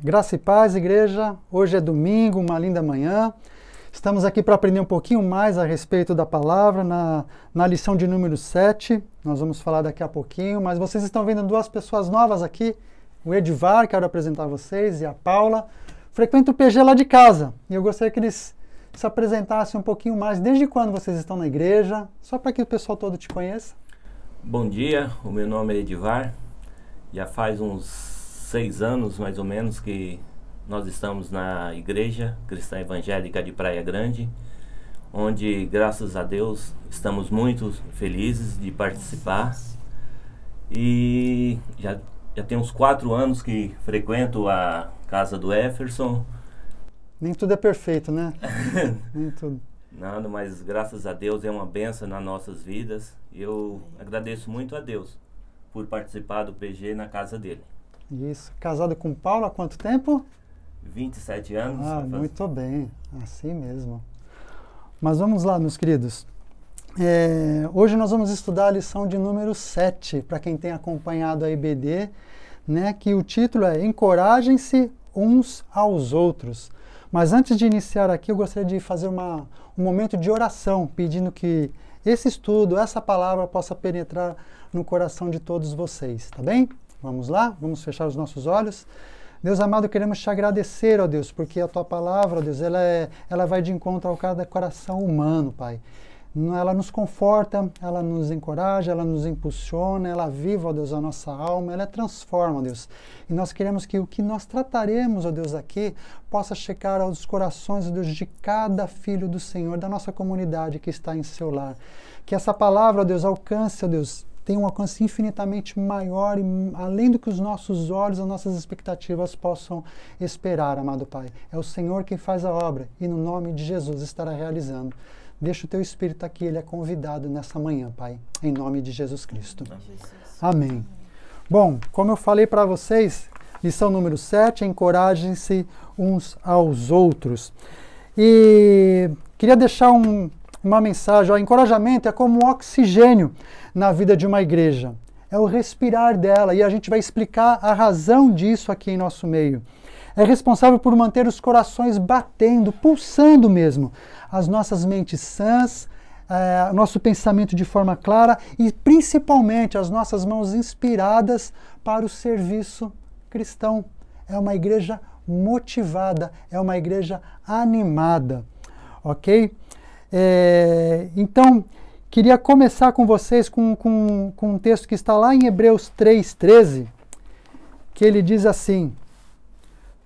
Graça e paz, igreja. Hoje é domingo, uma linda manhã. Estamos aqui para aprender um pouquinho mais a respeito da palavra na lição de número 7. Nós vamos falar daqui a pouquinho, mas vocês estão vendo duas pessoas novas aqui. O Edivar, quero apresentar vocês, e a Paula. Frequento o PG lá de casa e eu gostaria que eles se apresentassem um pouquinho mais. Desde quando vocês estão na igreja? Só para que o pessoal todo te conheça. Bom dia, o meu nome é Edivar. Já faz uns 6 anos, mais ou menos, que nós estamos na Igreja Cristã Evangélica de Praia Grande, onde, graças a Deus, estamos muito felizes de participar. E já tem uns 4 anos que frequento a casa do Efferson. Nem tudo é perfeito, né? Nem tudo. Nada, mas graças a Deus é uma bênção nas nossas vidas. Eu agradeço muito a Deus por participar do PG na casa dele. Isso. Casado com Paulo há quanto tempo? 27 anos. Ah, muito bem. Assim mesmo. Mas vamos lá, meus queridos. Hoje nós vamos estudar a lição de número 7, para quem tem acompanhado a IBD, né, que o título é Encorajem-se uns aos outros. Mas antes de iniciar aqui, eu gostaria de fazer um momento de oração, pedindo que esse estudo, essa palavra possa penetrar no coração de todos vocês, tá bem? Vamos lá? Vamos fechar os nossos olhos. Deus amado, queremos te agradecer, ó Deus, porque a tua palavra, ó Deus, ela vai de encontro ao cada coração humano, Pai. Ela nos conforta, ela nos encoraja, ela nos impulsiona, ela aviva, ó Deus, a nossa alma, ela transforma, ó Deus. E nós queremos que o que nós trataremos, ó Deus, aqui, possa chegar aos corações, ó Deus, de cada filho do Senhor, da nossa comunidade que está em seu lar. Que essa palavra, ó Deus, alcance, ó Deus, tem um alcance infinitamente maior, e além do que os nossos olhos, as nossas expectativas possam esperar, amado Pai. É o Senhor quem faz a obra, e no nome de Jesus estará realizando. Deixa o teu Espírito aqui, ele é convidado nessa manhã, Pai, em nome de Jesus Cristo. Amém. Bom, como eu falei para vocês, lição número 7, encorajem-se uns aos outros. E queria deixar uma mensagem, ó, encorajamento é como um oxigênio na vida de uma igreja. É o respirar dela, e a gente vai explicar a razão disso aqui em nosso meio. É responsável por manter os corações batendo, pulsando mesmo, as nossas mentes sãs, nosso pensamento de forma clara e principalmente as nossas mãos inspiradas para o serviço cristão. É uma igreja motivada, é uma igreja animada, ok? Então, queria começar com vocês com um texto que está lá em Hebreus 3,13, que ele diz assim: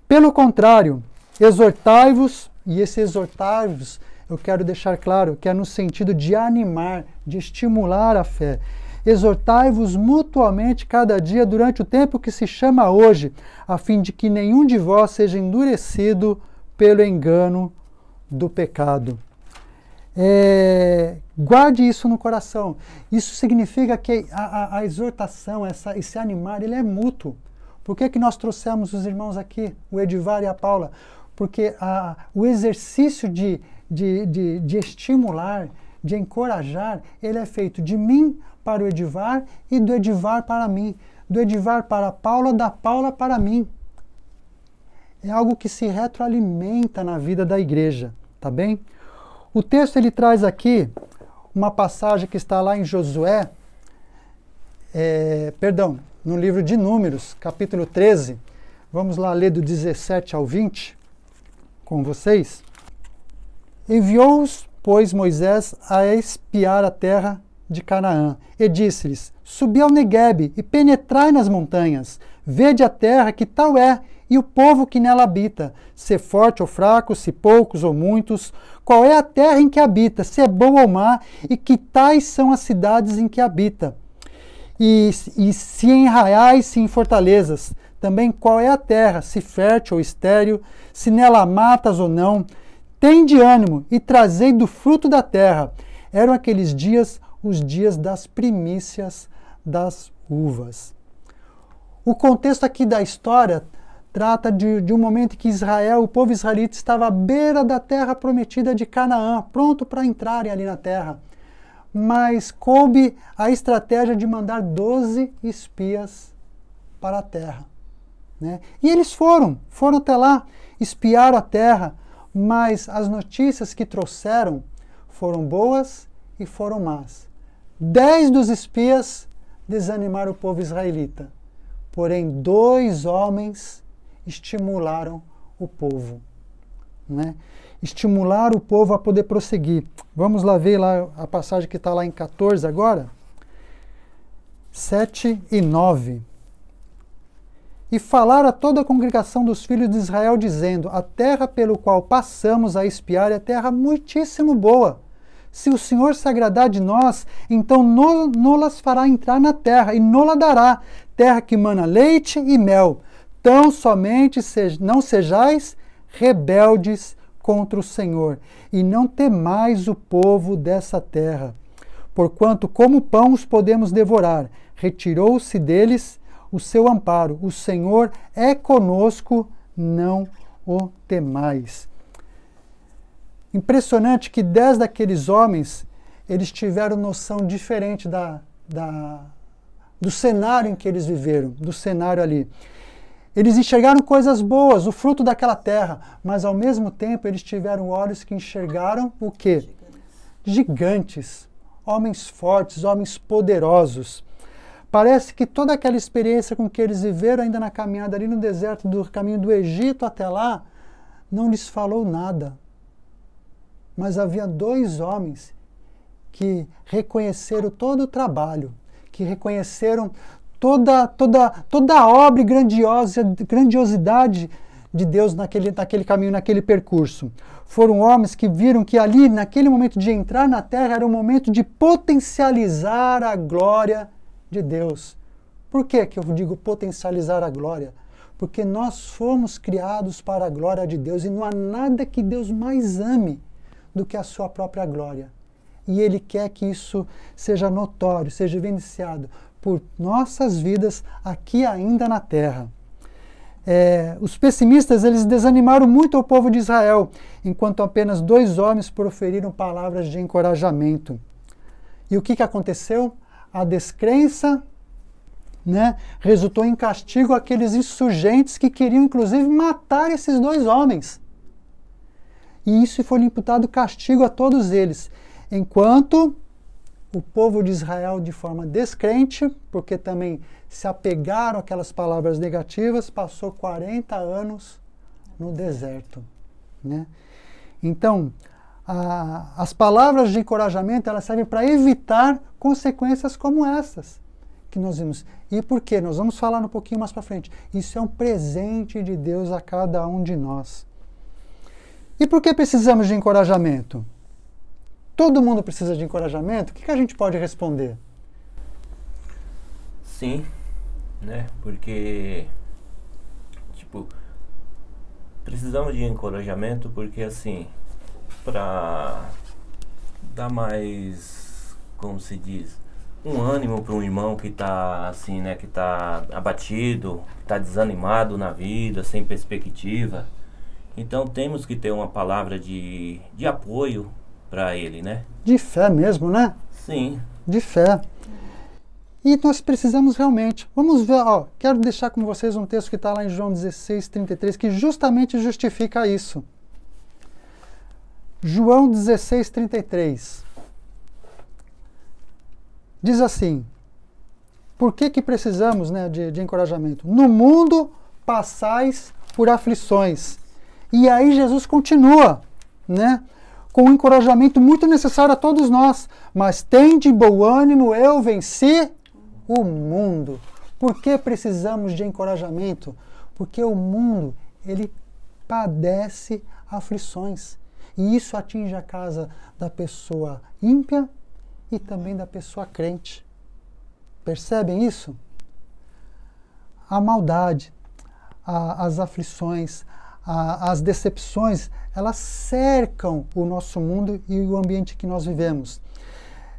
pelo contrário, exortai-vos, e esse exortai-vos, eu quero deixar claro que é no sentido de animar, de estimular a fé. Exortai-vos mutuamente cada dia durante o tempo que se chama hoje, a fim de que nenhum de vós seja endurecido pelo engano do pecado. Guarde isso no coração. Isso significa que a exortação, esse animar, ele é mútuo. Por que nós trouxemos os irmãos aqui, o Edivar e a Paula? Porque o exercício de estimular, de encorajar, ele é feito de mim para o Edivar e do Edivar para mim. Do Edivar para a Paula, da Paula para mim. É algo que se retroalimenta na vida da igreja, tá bem? O texto ele traz aqui uma passagem que está lá em Josué, no livro de Números, capítulo 13. Vamos lá ler do 17 ao 20 com vocês. Enviou-os, pois, Moisés a espiar a terra de Canaã, e disse-lhes: subi ao Neguebe e penetrai nas montanhas, vede a terra que tal é, e o povo que nela habita, se forte ou fraco, se poucos ou muitos, qual é a terra em que habita, se é boa ou má, e que tais são as cidades em que habita. E se em arraiais, se em fortalezas, também qual é a terra, se fértil ou estéril, se nela matas ou não. Tende ânimo e trazei do fruto da terra. Eram aqueles dias os dias das primícias das uvas. O contexto aqui da história trata de um momento em que Israel, o povo israelita, estava à beira da terra prometida de Canaã, pronto para entrarem ali na terra. Mas coube a estratégia de mandar 12 espias para a terra. né? E eles foram até lá, espiaram a terra, mas as notícias que trouxeram foram boas e foram más. 10 dos espias desanimaram o povo israelita, porém 2 homens estimularam o povo, né? Estimularam o povo a poder prosseguir. Vamos lá ver lá a passagem que está lá em 14 agora, 7 e 9. E falaram a toda a congregação dos filhos de Israel, dizendo: a terra pelo qual passamos a espiar é terra muitíssimo boa. Se o Senhor se agradar de nós, então nos fará entrar na terra, e nos dará, terra que mana leite e mel. Tão somente não sejais rebeldes contra o Senhor, e não temais o povo dessa terra. Porquanto como pão os podemos devorar, retirou-se deles o seu amparo. O Senhor é conosco, não o temais. Impressionante que 10 daqueles homens, eles tiveram noção diferente do cenário em que eles viveram, do cenário ali. Eles enxergaram coisas boas, o fruto daquela terra, mas ao mesmo tempo eles tiveram olhos que enxergaram o quê? Gigantes, homens fortes, homens poderosos. Parece que toda aquela experiência com que eles viveram ainda na caminhada ali no deserto, do caminho do Egito até lá, não lhes falou nada. Mas havia 2 homens que reconheceram todo o trabalho, que reconheceram toda a obra e grandiosidade de Deus naquele caminho, naquele percurso. Foram homens que viram que ali, naquele momento de entrar na terra, era um momento de potencializar a glória de Deus. Por que eu digo potencializar a glória? Porque nós fomos criados para a glória de Deus e não há nada que Deus mais ame do que a sua própria glória. E Ele quer que isso seja notório, seja evidenciado por nossas vidas aqui ainda na terra. Os pessimistas, eles desanimaram muito o povo de Israel, enquanto apenas 2 homens proferiram palavras de encorajamento. E o que aconteceu? A descrença, né, resultou em castigo àqueles insurgentes que queriam inclusive matar esses 2 homens. E isso foi imputado castigo a todos eles, enquanto o povo de Israel, de forma descrente, porque também se apegaram àquelas palavras negativas, passou 40 anos no deserto, né? Então, as palavras de encorajamento, elas servem para evitar consequências como essas que nós vimos. E por quê? Nós vamos falar um pouquinho mais para frente. Isso é um presente de Deus a cada um de nós. E por que precisamos de encorajamento? Todo mundo precisa de encorajamento? O que a gente pode responder? Sim, né? Porque, precisamos de encorajamento porque, assim, para dar mais, como se diz, um ânimo para um irmão que está assim, né? Que está abatido, que está desanimado na vida, sem perspectiva. Então temos que ter uma palavra de apoio para ele, né? De fé mesmo, né? Sim. De fé. E nós precisamos realmente. Vamos ver, quero deixar com vocês um texto que está lá em João 16:33, que justamente justifica isso. João 16:33. Diz assim: por que precisamos, né, de encorajamento? No mundo passais por aflições. E aí Jesus continua, né, com um encorajamento muito necessário a todos nós. Mas tende bom ânimo, eu venci o mundo. Por que precisamos de encorajamento? Porque o mundo, ele padece aflições. E isso atinge a casa da pessoa ímpia e também da pessoa crente. Percebem isso? A maldade, as aflições, as decepções, elas cercam o nosso mundo e o ambiente que nós vivemos.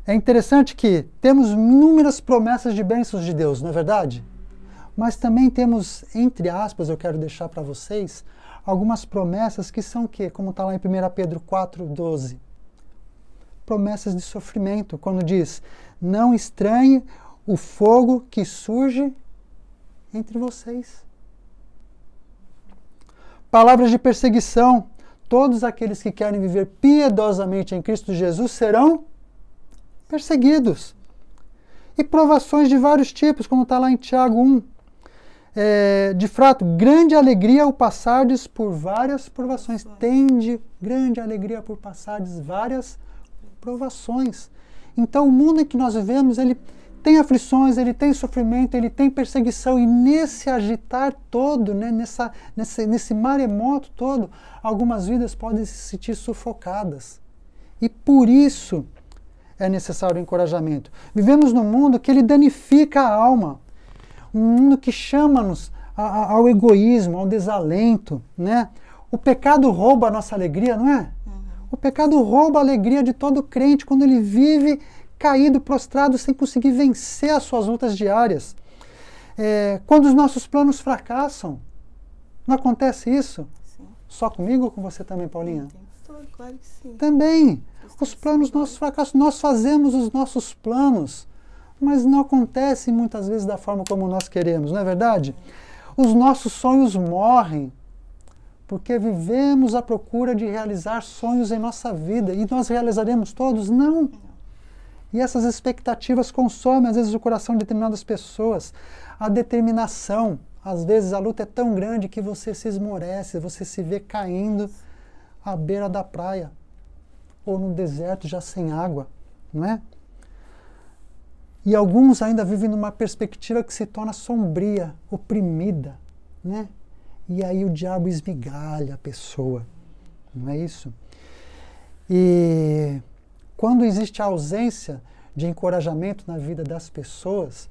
É interessante que temos inúmeras promessas de bênçãos de Deus, não é verdade? Mas também temos, entre aspas, eu quero deixar para vocês, algumas promessas que são o quê? Como está lá em 1 Pedro 4:12. Promessas de sofrimento, quando diz: não estranhe o fogo que surge entre vocês. Palavras de perseguição. Todos aqueles que querem viver piedosamente em Cristo Jesus serão perseguidos. E provações de vários tipos, como está lá em Tiago 1. De fato, grande alegria ao passardes por várias provações. Tende grande alegria por passardes várias provações. Então, o mundo em que nós vivemos, ele tem aflições, ele tem sofrimento, ele tem perseguição. E nesse agitar todo, né, nesse maremoto todo, algumas vidas podem se sentir sufocadas. E por isso é necessário o encorajamento. Vivemos num mundo que ele danifica a alma. Um mundo que chama-nos ao egoísmo, ao desalento, né? O pecado rouba a nossa alegria, não é? O pecado rouba a alegria de todo crente quando ele vive caído, prostrado, sem conseguir vencer as suas lutas diárias. Quando os nossos planos fracassam, não acontece isso? Sim. Só comigo ou com você também, Paulinha? Claro que sim. Também. Os planos nossos fracassam. Nós fazemos os nossos planos, mas não acontece muitas vezes da forma como nós queremos, não é verdade? Os nossos sonhos morrem porque vivemos à procura de realizar sonhos em nossa vida. E nós realizaremos todos? Não. E essas expectativas consomem, às vezes, o coração de determinadas pessoas. A determinação, às vezes, a luta é tão grande que você se esmorece, você se vê caindo à beira da praia ou no deserto já sem água, não é? E alguns ainda vivem numa perspectiva que se torna sombria, oprimida, né? E aí o diabo esmigalha a pessoa, não é isso? E quando existe a ausência de encorajamento na vida das pessoas,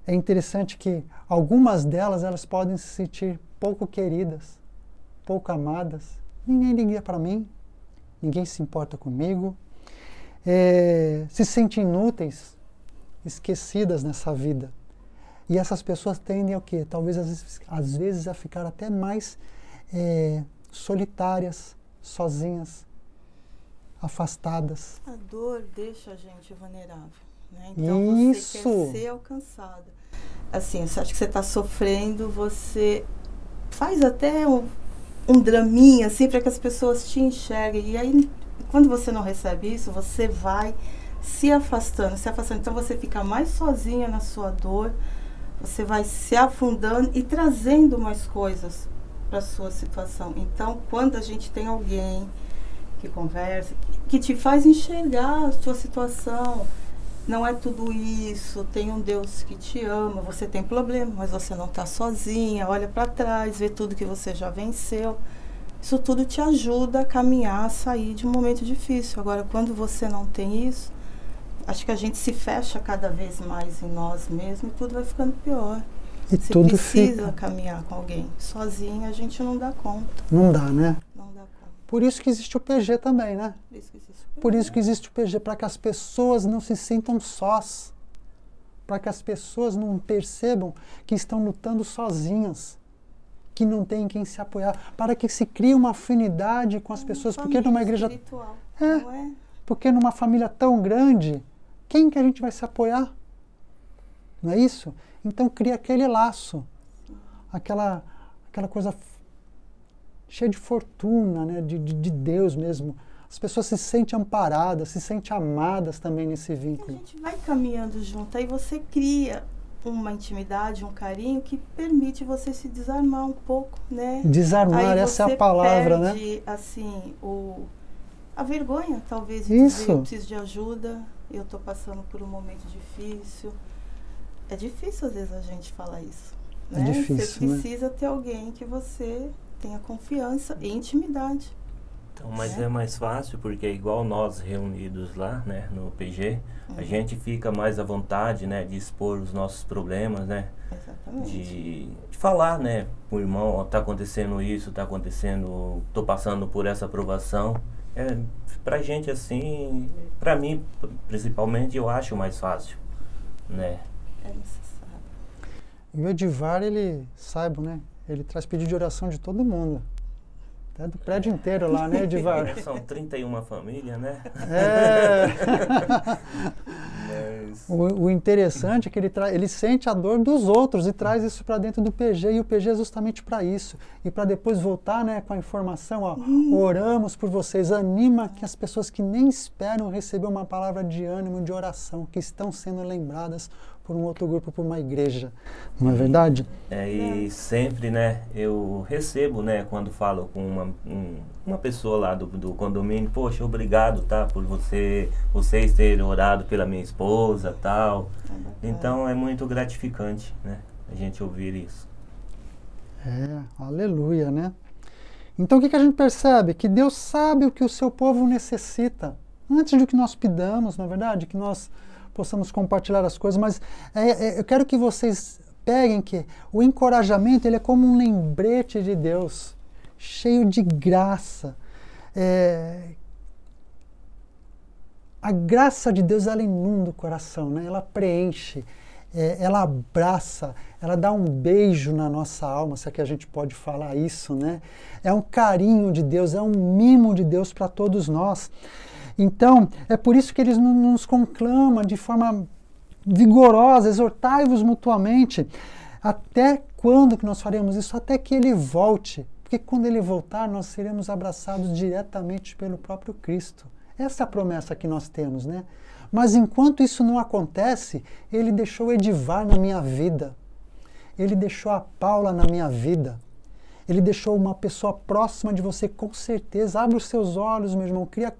é interessante que algumas delas elas podem se sentir pouco queridas, pouco amadas. Ninguém liga para mim, ninguém se importa comigo, se sentem inúteis, esquecidas nessa vida. E essas pessoas tendem ao quê? Talvez às vezes a ficar até mais solitárias, sozinhas, afastadas. A dor deixa a gente vulnerável, né? Então você quer ser alcançada. Assim, você acha que você está sofrendo, você faz até um draminha assim para que as pessoas te enxerguem. E aí, quando você não recebe isso, você vai se afastando. Então você fica mais sozinha na sua dor, você vai se afundando e trazendo mais coisas para a sua situação. Então, quando a gente tem alguém que conversa, que te faz enxergar a sua situação, não é tudo isso, tem um Deus que te ama, você tem problema, mas você não está sozinha, olha para trás, vê tudo que você já venceu. Isso tudo te ajuda a caminhar, a sair de um momento difícil. Agora, quando você não tem isso, acho que a gente se fecha cada vez mais em nós mesmos e tudo vai ficando pior. E você tudo precisa caminhar com alguém. Sozinha a gente não dá conta. Não dá, né? Não dá conta. Por isso que existe o PG também, né? Por isso que existe o PG, para que as pessoas não se sintam sós. Para que as pessoas não percebam que estão lutando sozinhas. Que não tem quem se apoiar. Para que se crie uma afinidade com as pessoas. Porque numa igreja... espiritual, não é? Porque numa família tão grande, quem que a gente vai se apoiar? Não é isso? Então cria aquele laço, aquela coisa cheia de fortuna, né? de Deus mesmo. As pessoas se sentem amparadas, se sentem amadas também nesse vínculo. A gente vai caminhando junto, aí você cria uma intimidade, um carinho que permite você se desarmar um pouco, né? Desarmar, essa é a palavra, perde, né? Assim, a vergonha, talvez, de dizer, eu preciso de ajuda, eu estou passando por um momento difícil. É difícil, às vezes, a gente falar isso. Né? É difícil, você precisa ter alguém que você tenha confiança e intimidade. Então, mas é mais fácil, porque igual nós reunidos lá, né, no PG, a gente fica mais à vontade, né, de expor os nossos problemas, né? Exatamente. De falar, né, pro irmão, ó, tá acontecendo isso, tá acontecendo, tô passando por essa provação. Pra gente assim, pra mim, principalmente, eu acho mais fácil, né? É necessário. E o Edivar, ele, saiba, né, ele traz pedido de oração de todo mundo. Até do prédio inteiro lá, né, Edivar? São 31 famílias, né? O interessante é que ele sente a dor dos outros e traz isso para dentro do PG, e o PG é justamente para isso. E para depois voltar, né, com a informação, ó, oramos por vocês, anima que as pessoas que nem esperam receber uma palavra de ânimo, de oração, que estão sendo lembradas por um outro grupo, por uma igreja. Não é verdade? E sempre, né, eu recebo, né, quando falo com uma pessoa lá do condomínio, poxa, obrigado, tá, por vocês terem orado pela minha esposa, tal. Então é muito gratificante, né, a gente ouvir isso. Aleluia, né? Então o que a gente percebe? Que Deus sabe o que o seu povo necessita, antes do que nós pidamos, na verdade, que nós possamos compartilhar as coisas, mas eu quero que vocês peguem que o encorajamento ele é como um lembrete de Deus, cheio de graça. A graça de Deus, ela inunda o coração, né? Ela preenche, ela abraça, ela dá um beijo na nossa alma, se é que a gente pode falar isso, né? É um carinho de Deus, é um mimo de Deus para todos nós. Então, é por isso que eles nos conclamam de forma vigorosa, exortai-vos mutuamente. Até quando que nós faremos isso? Até que ele volte. Porque quando ele voltar, nós seremos abraçados diretamente pelo próprio Cristo. Essa é a promessa que nós temos, né? Mas enquanto isso não acontece, ele deixou Edivar na minha vida. Ele deixou a Paula na minha vida. Ele deixou uma pessoa próxima de você, com certeza. Abre os seus olhos, meu irmão. Crie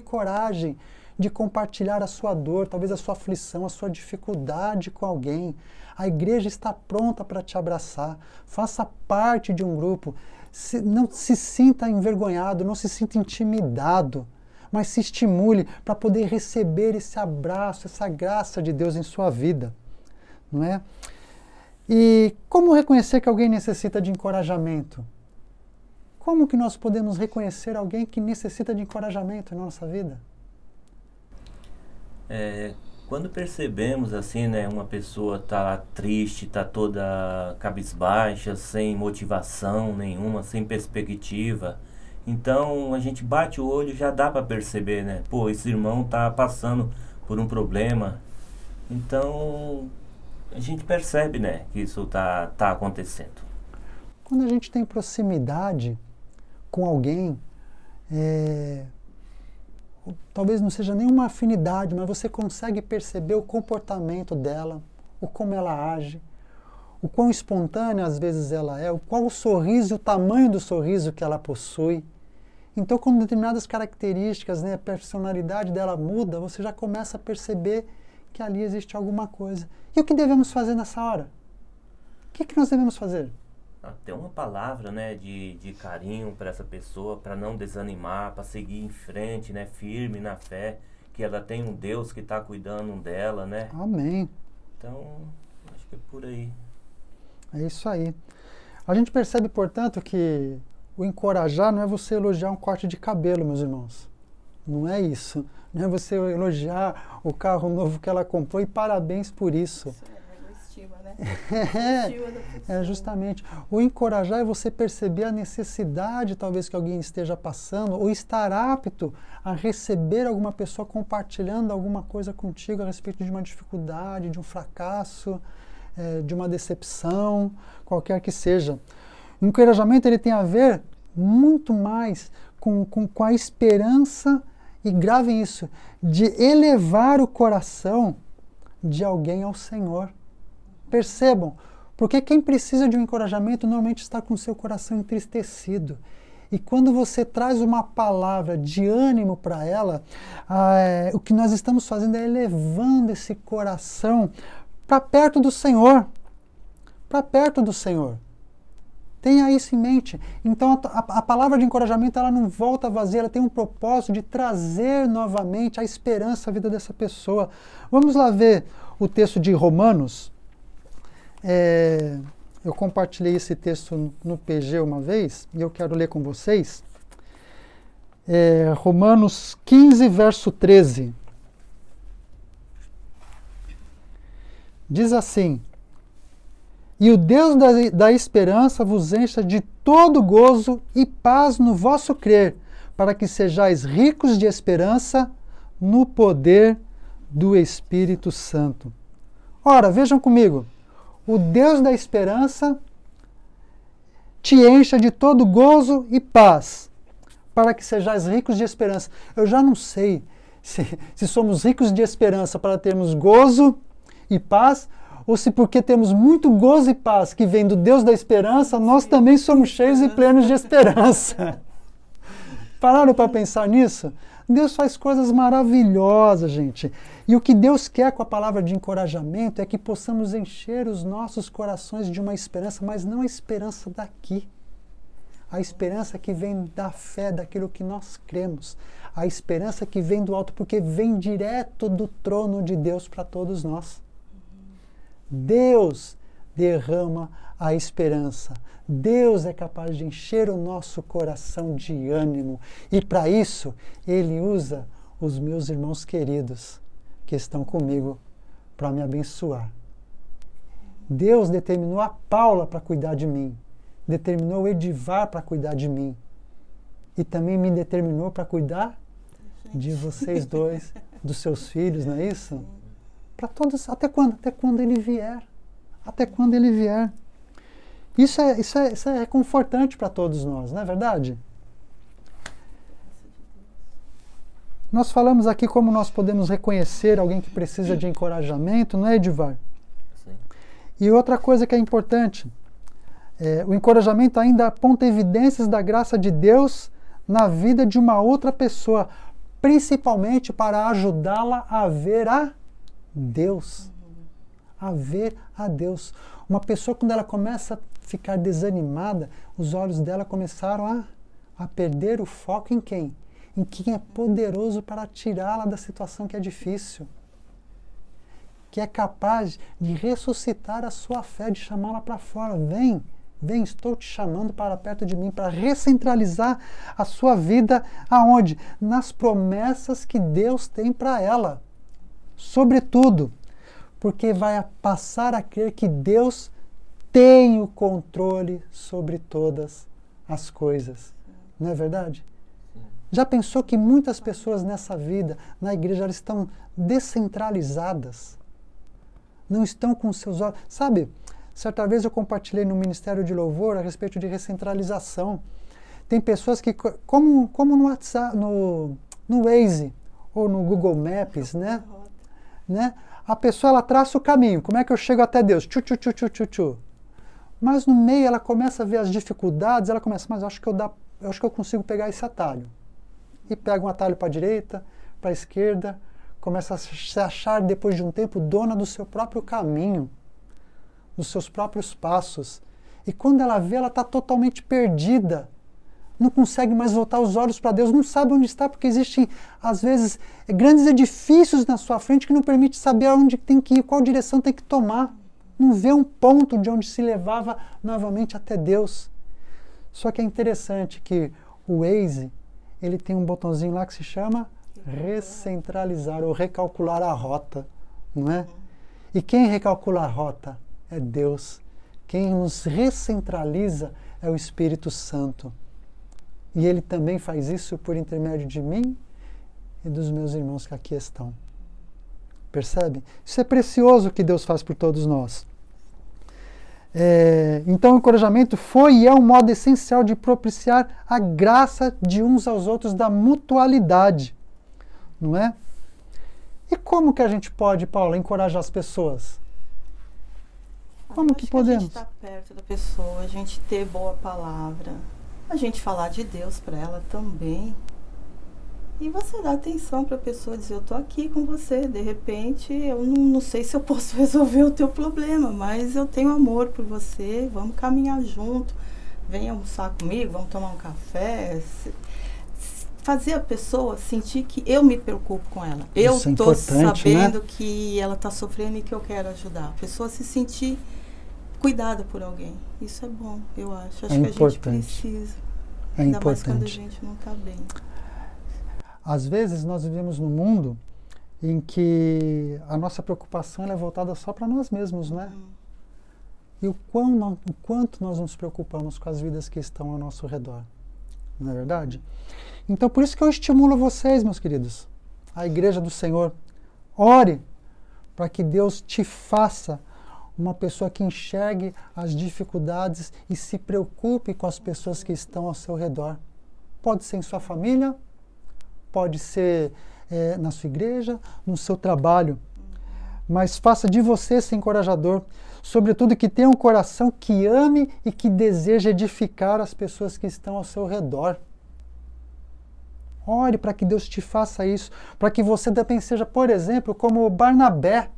coragem de compartilhar a sua dor, talvez a sua aflição, a sua dificuldade com alguém. A igreja está pronta para te abraçar. Faça parte de um grupo. Não se sinta envergonhado, não se sinta intimidado, mas se estimule para poder receber esse abraço, essa graça de Deus em sua vida. Não é? E como reconhecer que alguém necessita de encorajamento? Como que nós podemos reconhecer alguém que necessita de encorajamento na nossa vida? Quando percebemos assim, né, uma pessoa tá triste, tá toda cabisbaixa, sem motivação nenhuma, sem perspectiva, então a gente bate o olho e já dá para perceber, né? Pô, esse irmão tá passando por um problema. Então a gente percebe, né, que isso tá acontecendo. Quando a gente tem proximidade com alguém, talvez não seja nenhuma afinidade, mas você consegue perceber o comportamento dela, o como ela age, o quão espontânea às vezes ela é, qual o sorriso, o tamanho do sorriso que ela possui. Então, com determinadas características, né, a personalidade dela muda, você já começa a perceber que ali existe alguma coisa. E o que devemos fazer nessa hora? O que nós devemos fazer? Ter uma palavra, né, de carinho para essa pessoa, para não desanimar, para seguir em frente, né, firme na fé, que ela tem um Deus que está cuidando dela, né? Amém. Então, acho que é por aí. É isso aí. A gente percebe, portanto, que o encorajar não é você elogiar um corte de cabelo, meus irmãos. Não é isso. Não é você elogiar o carro novo que ela comprou e parabéns por isso. Justamente. O encorajar é você perceber a necessidade, talvez, que alguém esteja passando, ou estar apto a receber alguma pessoa compartilhando alguma coisa contigo a respeito de uma dificuldade, de um fracasso, de uma decepção, qualquer que seja. O encorajamento ele tem a ver muito mais com a esperança, e gravem isso, de elevar o coração de alguém ao Senhor. Percebam, porque quem precisa de um encorajamento normalmente está com o seu coração entristecido. E quando você traz uma palavra de ânimo para ela, o que nós estamos fazendo é elevando esse coração para perto do Senhor. Para perto do Senhor. Tenha isso em mente. Então a palavra de encorajamento ela não volta vazia, ela tem um propósito de trazer novamente a esperança à vida dessa pessoa. Vamos lá ver o texto de Romanos. Eu compartilhei esse texto no PG uma vez e eu quero ler com vocês. Romanos 15, verso 13. Diz assim: E o Deus da esperança vos encha de todo gozo e paz no vosso crer, para que sejais ricos de esperança no poder do Espírito Santo. Ora, vejam comigo, o Deus da esperança te encha de todo gozo e paz, para que sejais ricos de esperança. Eu já não sei se somos ricos de esperança para termos gozo e paz, ou se porque temos muito gozo e paz que vem do Deus da esperança, nós também somos cheios e plenos de esperança. Pararam para pensar nisso? Deus faz coisas maravilhosas, gente. E o que Deus quer com a palavra de encorajamento é que possamos encher os nossos corações de uma esperança, mas não a esperança daqui. A esperança que vem da fé, daquilo que nós cremos. A esperança que vem do alto, porque vem direto do trono de Deus para todos nós. Deus derrama a esperança. Deus é capaz de encher o nosso coração de ânimo. E para isso, Ele usa os meus irmãos queridos que estão comigo para me abençoar. Deus determinou a Paula para cuidar de mim. Determinou o Edivar para cuidar de mim. E também me determinou para cuidar de vocês dois, dos seus filhos, não é isso? Para todos, até quando? Até quando Ele vier. Até quando Ele vier. Isso é reconfortante para todos nós, não é verdade? Nós falamos aqui como nós podemos reconhecer alguém que precisa de encorajamento, não é, Edivar? Sim. E outra coisa que é importante, o encorajamento ainda aponta evidências da graça de Deus na vida de uma outra pessoa, principalmente para ajudá-la a ver a Deus. A ver a Deus. Uma pessoa, quando ela começa a ficar desanimada, os olhos dela começaram a perder o foco em quem? Em quem é poderoso para tirá-la da situação que é difícil. Que é capaz de ressuscitar a sua fé, de chamá-la para fora. Vem, vem, estou te chamando para perto de mim, para recentralizar a sua vida aonde? Nas promessas que Deus tem para ela. Sobretudo, porque vai passar a crer que Deus tem o controle sobre todas as coisas. Não é verdade? Já pensou que muitas pessoas nessa vida, na igreja, elas estão descentralizadas? Não estão com seus olhos... Sabe, certa vez eu compartilhei no Ministério de Louvor a respeito de recentralização. Tem pessoas que, como no WhatsApp, no Waze ou no Google Maps, né? A pessoa, ela traça o caminho. Como é que eu chego até Deus? Tchu, tchu, tchu, tchu, tchu, tchu. Mas no meio ela começa a ver as dificuldades, ela começa, mas eu acho que eu consigo pegar esse atalho. E pega um atalho para a direita, para a esquerda, começa a se achar, depois de um tempo, dona do seu próprio caminho, dos seus próprios passos. E quando ela vê, ela está totalmente perdida. Não consegue mais voltar os olhos para Deus, não sabe onde está, porque existem, às vezes, grandes edifícios na sua frente que não permitem saber aonde tem que ir, qual direção tem que tomar. Não vê um ponto de onde se levava novamente até Deus. Só que é interessante que o Waze, ele tem um botãozinho lá que se chama recentralizar ou recalcular a rota, não é? E quem recalcula a rota é Deus. Quem nos recentraliza é o Espírito Santo. E Ele também faz isso por intermédio de mim e dos meus irmãos que aqui estão. Percebe? Isso é precioso que Deus faz por todos nós. Então o encorajamento foi e é um modo essencial de propiciar a graça de uns aos outros, da mutualidade. Não é? E como que a gente pode, Paula, encorajar as pessoas? Como que podemos? A gente estar perto da pessoa, a gente ter boa palavra, a gente falar de Deus para ela também. E você dá atenção para a pessoa, dizer, eu estou aqui com você, de repente eu não sei se eu posso resolver o teu problema, mas eu tenho amor por você, vamos caminhar junto, vem almoçar comigo, vamos tomar um café. Fazer a pessoa sentir que eu me preocupo com ela. Eu estou sabendo, né, que ela está sofrendo e que eu quero ajudar. A pessoa se sentir cuidada por alguém. Isso é bom, eu acho. Acho que a gente precisa. Ainda mais quando a gente não está bem. Às vezes nós vivemos num mundo em que a nossa preocupação é voltada só para nós mesmos, né? E o quanto nós nos preocupamos com as vidas que estão ao nosso redor. Não é verdade? Então, por isso que eu estimulo vocês, meus queridos, a Igreja do Senhor, Ore para que Deus te faça uma pessoa que enxergue as dificuldades e se preocupe com as pessoas que estão ao seu redor. Pode ser em sua família, pode ser na sua igreja, no seu trabalho. Mas faça de você esse encorajador. Sobretudo que tenha um coração que ame e que deseje edificar as pessoas que estão ao seu redor. Ore para que Deus te faça isso, para que você também seja, por exemplo, como Barnabé.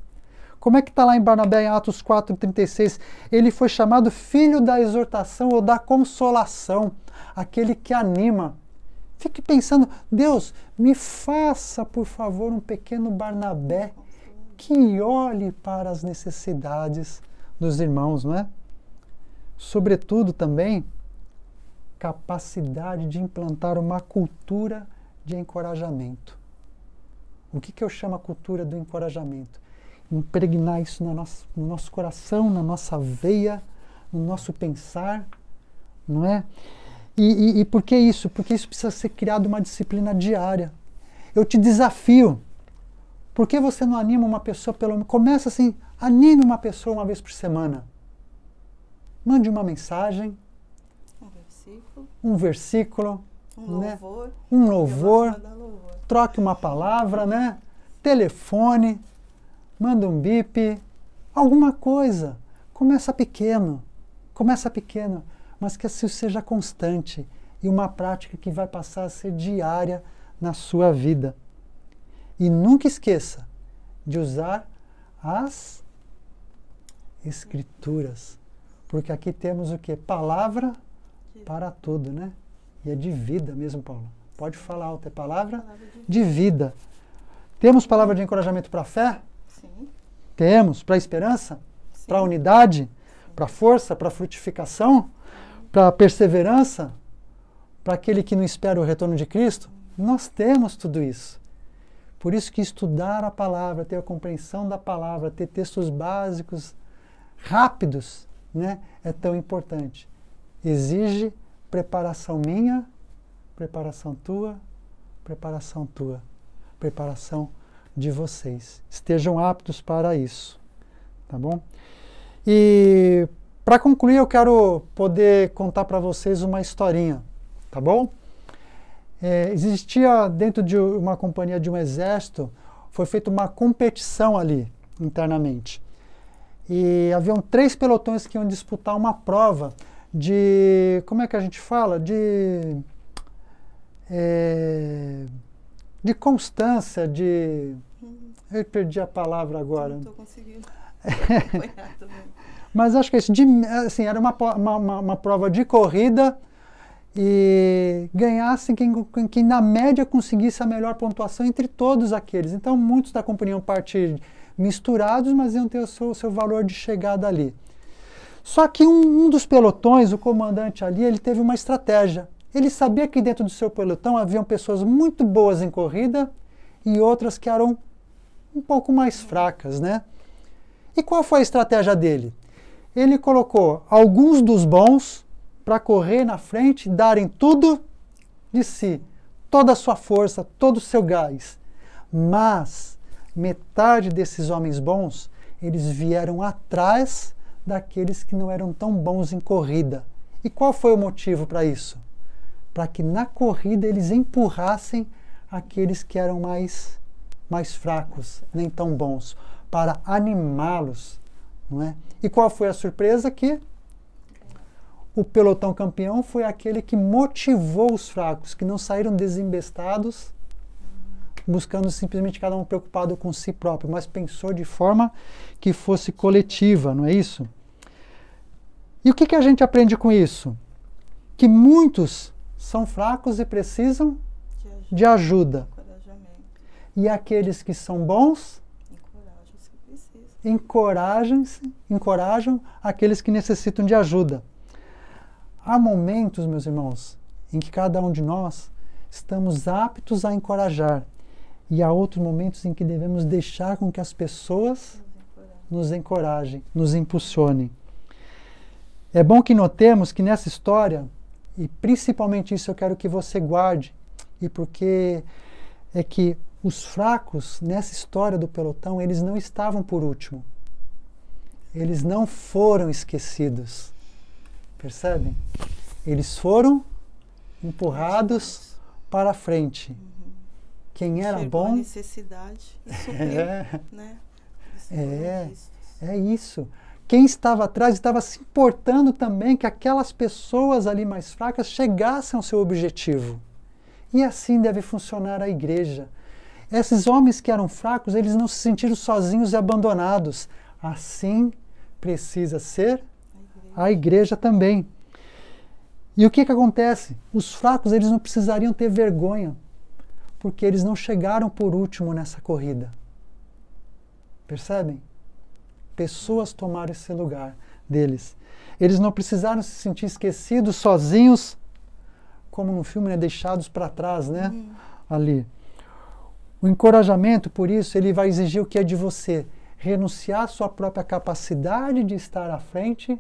Como é que está lá em Barnabé, em Atos 4,36? Ele foi chamado filho da exortação ou da consolação, aquele que anima. Fique pensando, Deus, me faça, por favor, um pequeno Barnabé que olhe para as necessidades dos irmãos, não é? Sobretudo também, capacidade de implantar uma cultura de encorajamento. O que eu chamo a cultura do encorajamento? Impregnar isso no nosso coração, na nossa veia, no nosso pensar, não é? E por que isso? Porque isso precisa ser criado uma disciplina diária. Eu te desafio. Por que você não anima uma pessoa pelo menos? Começa assim, anime uma pessoa uma vez por semana. Mande uma mensagem. Um versículo. Né? Um louvor. Troque uma palavra, né? Telefone. Manda um bip. Alguma coisa. Começa pequeno. Mas que isso seja constante e uma prática que vai passar a ser diária na sua vida. E nunca esqueça de usar as Escrituras. Porque aqui temos o quê? Palavra para tudo, né? E é de vida mesmo, Paulo. Pode falar alto, é palavra de vida. Temos palavra de encorajamento para a fé? Sim. Temos. Para a esperança? Para a unidade? Para a força? Para a frutificação? Para a perseverança? Para aquele que não espera o retorno de Cristo? Nós temos tudo isso. Por isso que estudar a palavra, ter a compreensão da palavra, ter textos básicos rápidos, né, é tão importante. Exige preparação minha, preparação tua, preparação de vocês. Estejam aptos para isso, tá bom? E para concluir, eu quero poder contar para vocês uma historinha, tá bom? Existia dentro de uma companhia de um exército, foi feita uma competição ali, internamente. E haviam 3 pelotões que iam disputar uma prova de, como é que a gente fala? De constância, eu perdi a palavra agora. Não estou conseguindo. Mas acho que é isso, assim, era uma prova de corrida e ganhasse quem na média conseguisse a melhor pontuação entre todos aqueles. Então muitos da companhia iam partir misturados, mas iam ter o seu valor de chegada ali. Só que um dos pelotões, o comandante ali, ele teve uma estratégia. Ele sabia que dentro do seu pelotão haviam pessoas muito boas em corrida e outras que eram um pouco mais fracas, né? E qual foi a estratégia dele? Ele colocou alguns dos bons para correr na frente, darem tudo de si, toda a sua força, todo o seu gás. Mas metade desses homens bons, eles vieram atrás daqueles que não eram tão bons em corrida. E qual foi o motivo para isso? Para que na corrida eles empurrassem aqueles que eram mais fracos, nem tão bons, para animá-los, não é? E qual foi a surpresa? Que o pelotão campeão foi aquele que motivou os fracos, que não saíram desembestados, buscando simplesmente cada um preocupado com si próprio, mas pensou de forma que fosse coletiva, não é isso? E o que a gente aprende com isso? Que muitos são fracos e precisam de ajuda. E aqueles que são bons encorajam aqueles que necessitam de ajuda. Há momentos, meus irmãos, em que cada um de nós estamos aptos a encorajar. E há outros momentos em que devemos deixar com que as pessoas nos encorajem, nos impulsionem. É bom que notemos que nessa história, e principalmente isso eu quero que você guarde, e porque é que os fracos, nessa história do pelotão, eles não estavam por último. Eles não foram esquecidos. Percebem? Eles foram empurrados para a frente. Quem era Chegou bom... a necessidade e supriu, né? É isso. Quem estava atrás estava se importando também que aquelas pessoas ali mais fracas chegassem ao seu objetivo. E assim deve funcionar a igreja. Esses homens que eram fracos, eles não se sentiram sozinhos e abandonados. Assim precisa ser a igreja também. E o que acontece? Os fracos, eles não precisariam ter vergonha, porque eles não chegaram por último nessa corrida. Percebem? Pessoas tomaram esse lugar deles. Eles não precisaram se sentir esquecidos, sozinhos, como no filme, né, deixados para trás, né? Ali. O encorajamento, por isso, ele vai exigir o que é de você? Renunciar à sua própria capacidade de estar à frente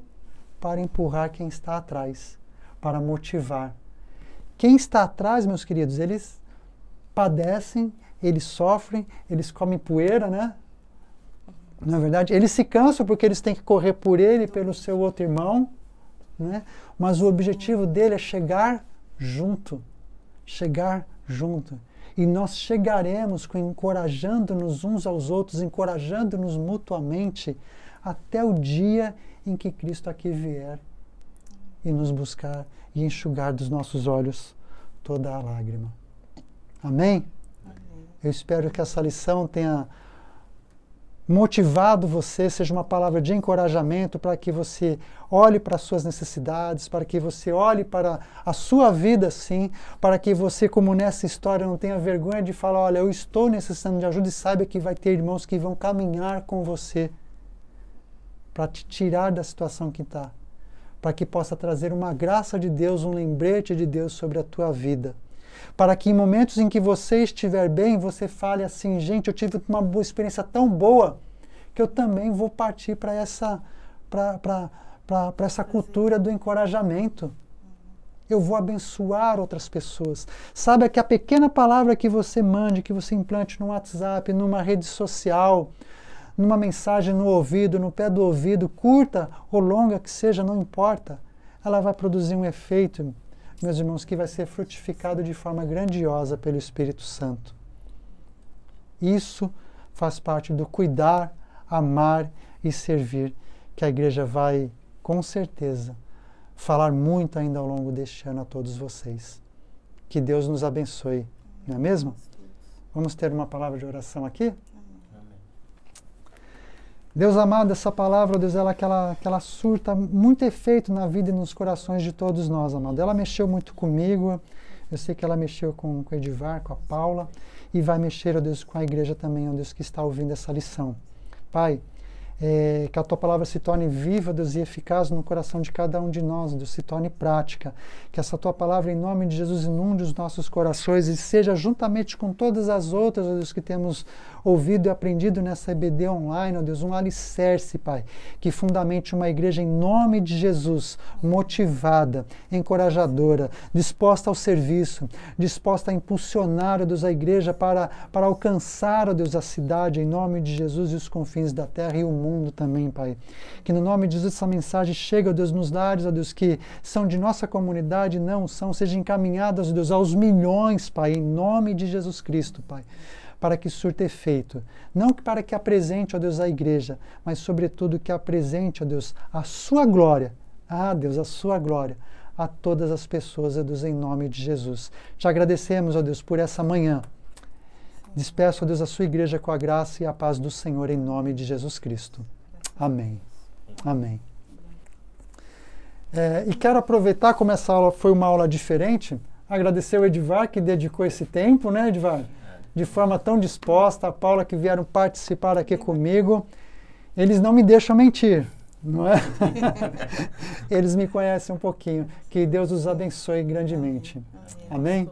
para empurrar quem está atrás, para motivar. Quem está atrás, meus queridos, eles padecem, eles sofrem, eles comem poeira, né? Na verdade, eles se cansam porque eles têm que correr por ele e pelo seu outro irmão, né? Mas o objetivo dele é chegar junto. Chegar junto. E nós chegaremos encorajando-nos uns aos outros, encorajando-nos mutuamente, até o dia em que Cristo aqui vier e nos buscar e enxugar dos nossos olhos toda a lágrima. Amém? Eu espero que essa lição tenha motivado você, seja uma palavra de encorajamento para que você olhe para as suas necessidades, para que você olhe para a sua vida, sim, para que você, como nessa história, não tenha vergonha de falar, olha, eu estou necessitando de ajuda, e saiba que vai ter irmãos que vão caminhar com você para te tirar da situação que está, para que possa trazer uma graça de Deus, um lembrete de Deus sobre a tua vida. Para que em momentos em que você estiver bem, você fale assim, gente, eu tive uma boa experiência tão boa que eu também vou partir para essa cultura do encorajamento. Eu vou abençoar outras pessoas. Saiba que a pequena palavra que você mande, que você implante no WhatsApp, numa rede social, numa mensagem no ouvido, no pé do ouvido, curta ou longa que seja, não importa, ela vai produzir um efeito, meus irmãos, que vai ser frutificado de forma grandiosa pelo Espírito Santo. Isso faz parte do cuidar, amar e servir, que a igreja vai, com certeza, falar muito ainda ao longo deste ano a todos vocês. Que Deus nos abençoe, não é mesmo? Vamos ter uma palavra de oração aqui? Deus amado, essa palavra, Deus, que ela surta muito efeito na vida e nos corações de todos nós, amado. Ela mexeu muito comigo, eu sei que ela mexeu com o Edivar, com a Paula, e vai mexer, ó Deus, com a igreja também, ó Deus, que está ouvindo essa lição. Pai, que a Tua palavra se torne viva, Deus, e eficaz no coração de cada um de nós, Deus, se torne prática. Que essa Tua palavra, em nome de Jesus, inunde os nossos corações e seja juntamente com todas as outras, ó Deus, que temos ouvido e aprendido nessa EBD online, ó Deus, um alicerce, Pai, que fundamente uma igreja em nome de Jesus, motivada, encorajadora, disposta ao serviço, disposta a impulsionar, ó Deus, a igreja para alcançar, ó Deus, a cidade, em nome de Jesus, e os confins da terra e o mundo também, Pai. Que no nome de Jesus essa mensagem chegue, ó Deus, nos lares, ó Deus, que são de nossa comunidade, não são, sejam encaminhadas, ó Deus, aos milhões, Pai, em nome de Jesus Cristo, Pai, para que surta efeito. Não para que apresente, ó Deus, a igreja, mas sobretudo que apresente, ó Deus, a sua glória, Deus, a sua glória, a todas as pessoas, ó Deus, em nome de Jesus. Te agradecemos, ó Deus, por essa manhã. Despeço, ó Deus, a sua igreja com a graça e a paz do Senhor, em nome de Jesus Cristo. Amém. Amém. E quero aproveitar, como essa aula foi uma aula diferente, agradecer ao Edivar, que dedicou esse tempo, né, Edivar? De forma tão disposta, a Paula, que vieram participar aqui comigo. Eles não me deixam mentir, não é? Eles me conhecem um pouquinho. Que Deus os abençoe grandemente. Amém?